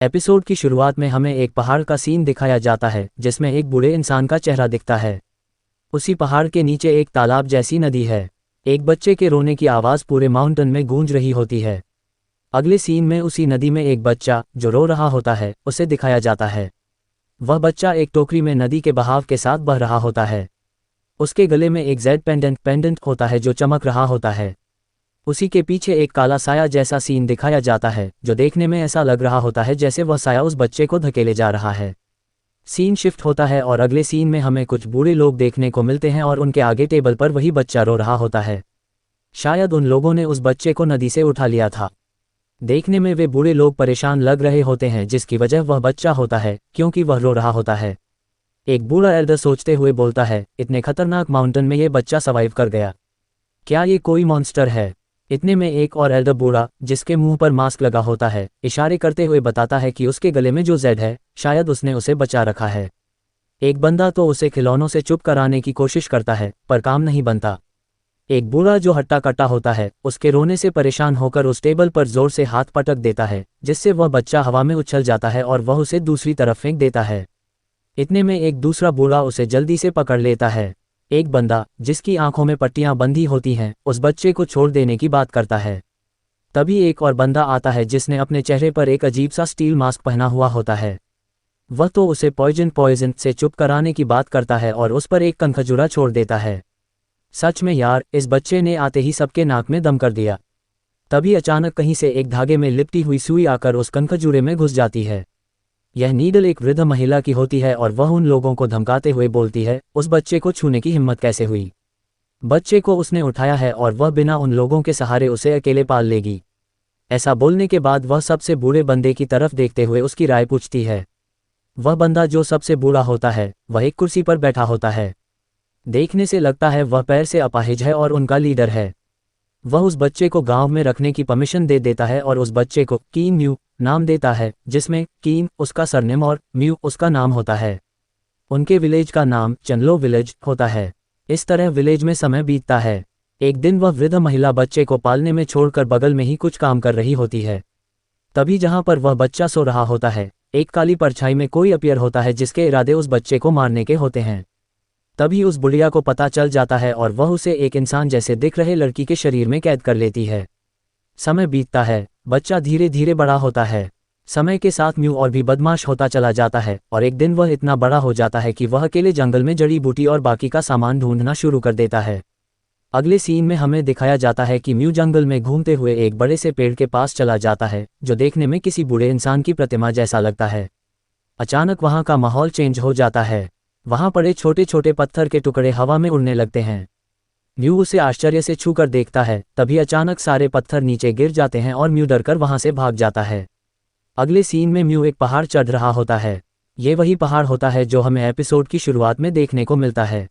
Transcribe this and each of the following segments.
Episode की शुरुआत में हमें एक पहाड़ का सीन दिखाया जाता है जिसमें एक बूढ़े इंसान का चेहरा दिखता है। उसी पहाड़ के नीचे एक तालाब जैसी नदी है। एक बच्चे के रोने की आवाज़ पूरे माउंटेन में गूंज रही होती है। अगले सीन में उसी नदी में एक बच्चा जो रो रहा होता है उसे दिखाया जाता है। वह बच्चा एक टोकरी में नदी के बहाव के साथ बह रहा होता है। उसके गले में एक जेड पेंडेंट होता है जो चमक रहा होता है। उसी के पीछे एक काला साया जैसा सीन दिखाया जाता है जो देखने में ऐसा लग रहा होता है जैसे वह साया उस बच्चे को धकेले जा रहा है। सीन शिफ्ट होता है और अगले सीन में हमें कुछ बूढ़े लोग देखने को मिलते हैं और उनके आगे टेबल पर वही बच्चा रो रहा होता है। शायद उन लोगों ने उस बच्चे को नदी से उठा लिया था। देखने में वे बूढ़े लोग परेशान लग रहे होते हैं जिसकी वजह वह बच्चा होता है क्योंकि वह रो रहा होता है। एक बूढ़ा एल्डर सोचते हुए बोलता है, इतने खतरनाक माउंटेन में ये बच्चा सर्वाइव कर गया, क्या ये कोई मॉन्स्टर है? इतने में एक और एल्डर बूढ़ा जिसके मुंह पर मास्क लगा होता है इशारे करते हुए बताता है कि उसके गले में जो जेड है शायद उसने उसे बचा रखा है। एक बंदा तो उसे खिलौनों से चुप कराने की कोशिश करता है पर काम नहीं बनता। एक बूढ़ा जो हट्टा कट्टा होता है उसके रोने से परेशान होकर उस टेबल पर जोर से हाथ पटक देता है जिससे वह बच्चा हवा में उछल जाता है और वह उसे दूसरी तरफ फेंक देता है। इतने में एक दूसरा बूढ़ा उसे जल्दी से पकड़ लेता है। एक बंदा जिसकी आंखों में पट्टियां बंधी होती हैं उस बच्चे को छोड़ देने की बात करता है। तभी एक और बंदा आता है जिसने अपने चेहरे पर एक अजीब सा स्टील मास्क पहना हुआ होता है। वह तो उसे पॉइजन से चुप कराने की बात करता है और उस पर एक कनखजूरा छोड़ देता है। सच में यार, इस बच्चे ने आते ही सबके नाक में दम कर दिया। तभी अचानक कहीं से एक धागे में लिपटी हुई सुई आकर उस कनखजूरे में घुस जाती है। यह नीडल एक वृद्ध महिला की होती है और वह उन लोगों को धमकाते हुए बोलती है, उस बच्चे को छूने की हिम्मत कैसे हुई? बच्चे को उसने उठाया है और वह बिना उन लोगों के सहारे उसे अकेले पाल लेगी। ऐसा बोलने के बाद वह सबसे बूढ़े बंदे की तरफ देखते हुए उसकी राय पूछती है। वह बंदा जो सबसे बूढ़ा होता है वह एक कुर्सी पर बैठा होता है। देखने से लगता है वह पैर से अपाहिज है और उनका लीडर है। वह उस बच्चे को गांव में रखने की परमिशन दे देता है और उस बच्चे को कीन म्यू नाम देता है जिसमें कीन उसका सरनेम और म्यू उसका नाम होता है। उनके विलेज का नाम चनलो विलेज होता है। इस तरह विलेज में समय बीतता है। एक दिन वह वृद्ध महिला बच्चे को पालने में छोड़कर बगल में ही कुछ काम कर रही होती है। तभी जहां पर वह बच्चा सो रहा होता है एक काली परछाई में कोई अपीयर होता है जिसके इरादे उस बच्चे को मारने के होते हैं। तभी उस बुढ़िया को पता चल जाता है और वह उसे एक इंसान जैसे दिख रहे लड़की के शरीर में कैद कर लेती है। समय बीतता है, बच्चा धीरे धीरे बड़ा होता है। समय के साथ म्यू और भी बदमाश होता चला जाता है और एक दिन वह इतना बड़ा हो जाता है कि वह अकेले जंगल में जड़ी बूटी और बाकी का सामान ढूंढना शुरू कर देता है। अगले सीन में हमें दिखाया जाता है कि म्यू जंगल में घूमते हुए एक बड़े से पेड़ के पास चला जाता है जो देखने में किसी बूढ़े इंसान की प्रतिमा जैसा लगता है। अचानक वहाँ का माहौल चेंज हो जाता है। वहाँ पड़े छोटे छोटे पत्थर के टुकड़े हवा में उड़ने लगते हैं। म्यू उसे आश्चर्य से छूकर देखता है। तभी अचानक सारे पत्थर नीचे गिर जाते हैं और म्यू डरकर वहां से भाग जाता है। अगले सीन में म्यू एक पहाड़ चढ़ रहा होता है। ये वही पहाड़ होता है जो हमें एपिसोड की शुरुआत में देखने को मिलता है।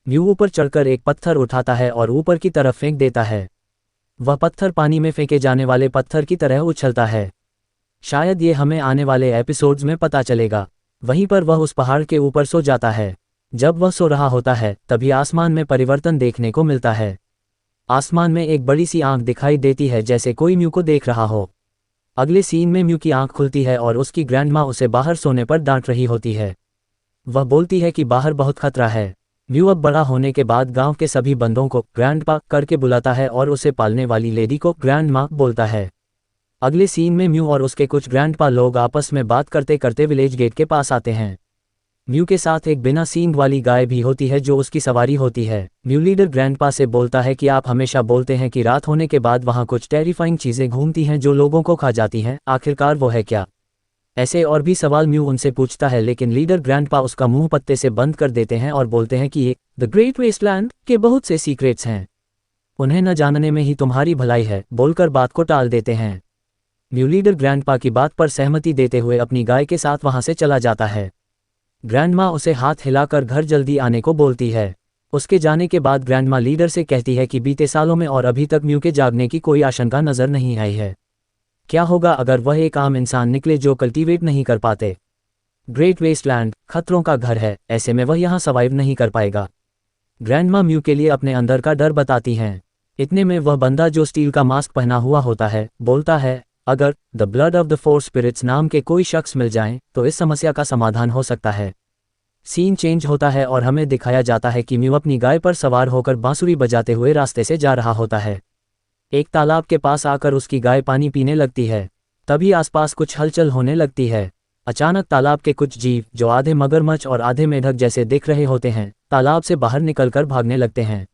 म्यू ऊपर चढ़कर एक पत्थर उठाता है और ऊपर की तरफ फेंक देता है। वह पत्थर पानी में फेंके जाने वाले पत्थर की तरह उछलता है। शायद ये हमें आने वाले एपिसोड्स में पता चलेगा। वहीं पर वह उस पहाड़ के ऊपर सो जाता है। जब वह सो रहा होता है तभी आसमान में परिवर्तन देखने को मिलता है। आसमान में एक बड़ी सी आंख दिखाई देती है जैसे कोई म्यू को देख रहा हो। अगले सीन में म्यू की आंख खुलती है और उसकी ग्रैंडमा उसे बाहर सोने पर डांट रही होती है। वह बोलती है कि बाहर बहुत खतरा है। म्यू अब बड़ा होने के बाद गांव के सभी बंदों को ग्रैंडपा करके बुलाता है और उसे पालने वाली लेडी को ग्रैंडमा बोलता है। अगले सीन में म्यू और उसके कुछ ग्रैंडपा लोग आपस में बात करते करते विलेज गेट के पास आते हैं। म्यू के साथ एक बिना सींग वाली गाय भी होती है जो उसकी सवारी होती है। म्यू लीडर ग्रैंडपा से बोलता है कि आप हमेशा बोलते हैं कि रात होने के बाद वहाँ कुछ टेरिफाइंग चीज़ें घूमती हैं जो लोगों को खा जाती हैं, आखिरकार वो है क्या? ऐसे और भी सवाल म्यू उनसे पूछता है लेकिन लीडर ग्रैंडपा उसका मुंह पत्ते से बंद कर देते हैं और बोलते हैं कि ये द ग्रेट वेस्टलैंड के बहुत से सीक्रेट्स हैं, उन्हें न जानने में ही तुम्हारी भलाई है, बोलकर बात को टाल देते हैं। म्यू लीडर ग्रैंडपा की बात पर सहमति देते हुए अपनी गाय के साथ वहाँ से चला जाता है। ग्रैंडमा उसे हाथ हिलाकर घर जल्दी आने को बोलती है। उसके जाने के बाद ग्रैंडमा लीडर से कहती है कि बीते सालों में और अभी तक म्यू के जागने की कोई आशंका नजर नहीं आई है। क्या होगा अगर वह एक आम इंसान निकले जो कल्टीवेट नहीं कर पाते? ग्रेट वेस्टलैंड खतरों का घर है, ऐसे में वह यहाँ सर्वाइव नहीं कर पाएगा। ग्रैंडमा म्यू के लिए अपने अंदर का डर बताती हैं। इतने में वह बंदा जो स्टील का मास्क पहना हुआ होता है बोलता है, अगर the blood of the four spirits नाम के कोई शख्स मिल जाएं तो इस समस्या का समाधान हो सकता है। सीन चेंज होता है और हमें दिखाया जाता है कि म्यू अपनी गाय पर सवार होकर बांसुरी बजाते हुए रास्ते से जा रहा होता है। एक तालाब के पास आकर उसकी गाय पानी पीने लगती है। तभी आसपास कुछ हलचल होने लगती है। अचानक तालाब के कुछ जीव जो आधे मगरमच्छ और आधे मेढक जैसे दिख रहे होते हैं, तालाब से बाहर निकलकर भागने लगते हैं।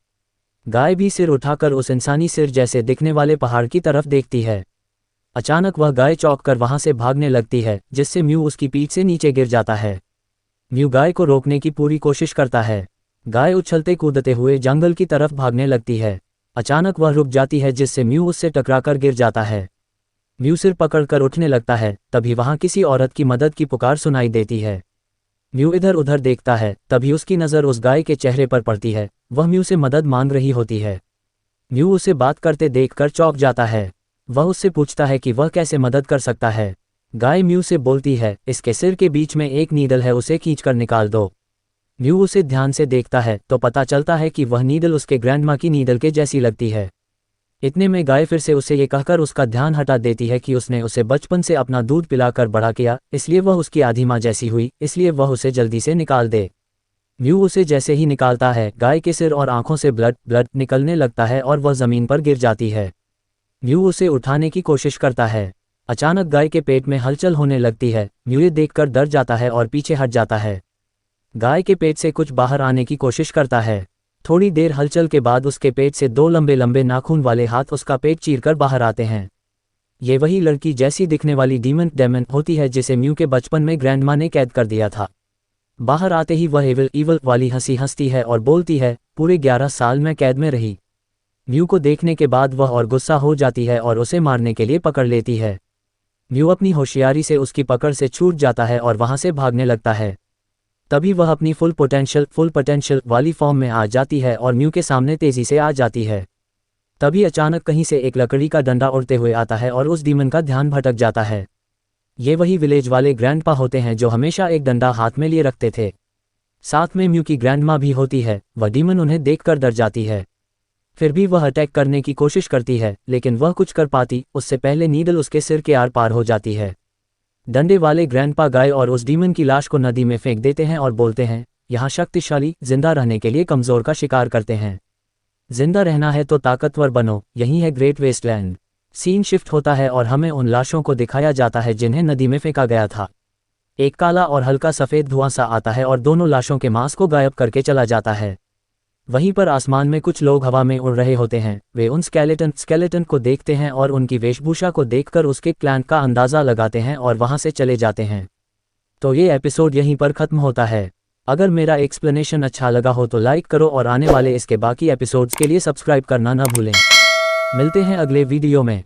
गाय भी सिर उठाकर उस इंसानी सिर जैसे दिखने वाले पहाड़ की तरफ देखती है। अचानक वह गाय चौंक कर वहां से भागने लगती है, जिससे म्यू उसकी पीठ से नीचे गिर जाता है। म्यू गाय को रोकने की पूरी कोशिश करता है। गाय उछलते कूदते हुए जंगल की तरफ भागने लगती है। अचानक वह रुक जाती है, जिससे म्यू उससे टकराकर गिर जाता है। म्यू सिर पकड़कर उठने लगता है, तभी वहां किसी औरत की मदद की पुकार सुनाई देती है। म्यू इधर उधर देखता है, तभी उसकी नज़र उस गाय के चेहरे पर पड़ती है। वह म्यू से मदद मांग रही होती है। म्यू उसे बात करते देखकर चौंक जाता है। वह उससे पूछता है कि वह कैसे मदद कर सकता है। गाय म्यू से बोलती है, इसके सिर के बीच में एक नीडल है, उसे खींचकर निकाल दो। म्यू उसे ध्यान से देखता है तो पता चलता है कि वह नीडल उसके ग्रैंडमा की नीडल के जैसी लगती है। इतने में गाय फिर से उसे ये कहकर उसका ध्यान हटा देती है कि उसने उसे बचपन से अपना दूध पिलाकर बड़ा किया, इसलिए वह उसकी आधी माँ जैसी हुई, इसलिए वह उसे जल्दी से निकाल दे। म्यू उसे जैसे ही निकालता है, गाय के सिर और आंखों से ब्लड निकलने लगता है और वह जमीन पर गिर जाती है। म्यू उसे उठाने की कोशिश करता है। अचानक गाय के पेट में हलचल होने लगती है। म्यू ये देखकर डर जाता है और पीछे हट जाता है। गाय के पेट से कुछ बाहर आने की कोशिश करता है। थोड़ी देर हलचल के बाद उसके पेट से दो लंबे लंबे नाखून वाले हाथ उसका पेट चीरकर बाहर आते हैं। ये वही लड़की जैसी दिखने वाली डेमन होती है जिसे म्यू के बचपन में ग्रैंडमा ने कैद कर दिया था। बाहर आते ही वह इवल वाली हंसी हंसती है और बोलती है, पूरे 11 साल मैं कैद में रही। म्यू को देखने के बाद वह और गुस्सा हो जाती है और उसे मारने के लिए पकड़ लेती है। म्यू अपनी होशियारी से उसकी पकड़ से छूट जाता है और वहां से भागने लगता है। तभी वह अपनी फुल पोटेंशियल वाली फॉर्म में आ जाती है और म्यू के सामने तेजी से आ जाती है। तभी अचानक कहीं से एक लकड़ी का डंडा उड़ते हुए आता है और उस डीमन का ध्यान भटक जाता है। ये वही विलेज वाले ग्रैंडपा होते हैं जो हमेशा एक डंडा हाथ में लिए रखते थे। साथ में म्यू की ग्रैंडमा भी होती है। वह डीमन उन्हें देखकर डर जाती है। फिर भी वह अटैक करने की कोशिश करती है, लेकिन वह कुछ कर पाती उससे पहले नीडल उसके सिर के आर पार हो जाती है। डंडे वाले ग्रैंडपा गाय और उस डीमन की लाश को नदी में फेंक देते हैं और बोलते हैं, यहाँ शक्तिशाली जिंदा रहने के लिए कमज़ोर का शिकार करते हैं। जिंदा रहना है तो ताकतवर बनो, यही है ग्रेट वेस्टलैंड। सीन शिफ्ट होता है और हमें उन लाशों को दिखाया जाता है जिन्हें नदी में फेंका गया था। एक काला और हल्का सफ़ेद धुआं सा आता है और दोनों लाशों के मांस को गायब करके चला जाता है। वहीं पर आसमान में कुछ लोग हवा में उड़ रहे होते हैं। वे उन स्केलेटन को देखते हैं और उनकी वेशभूषा को देखकर उसके क्लैन का अंदाज़ा लगाते हैं और वहां से चले जाते हैं। तो ये एपिसोड यहीं पर ख़त्म होता है। अगर मेरा एक्सप्लेनेशन अच्छा लगा हो तो लाइक करो और आने वाले इसके बाकी एपिसोड्स के लिए सब्सक्राइब करना ना भूलें। मिलते हैं अगले वीडियो में।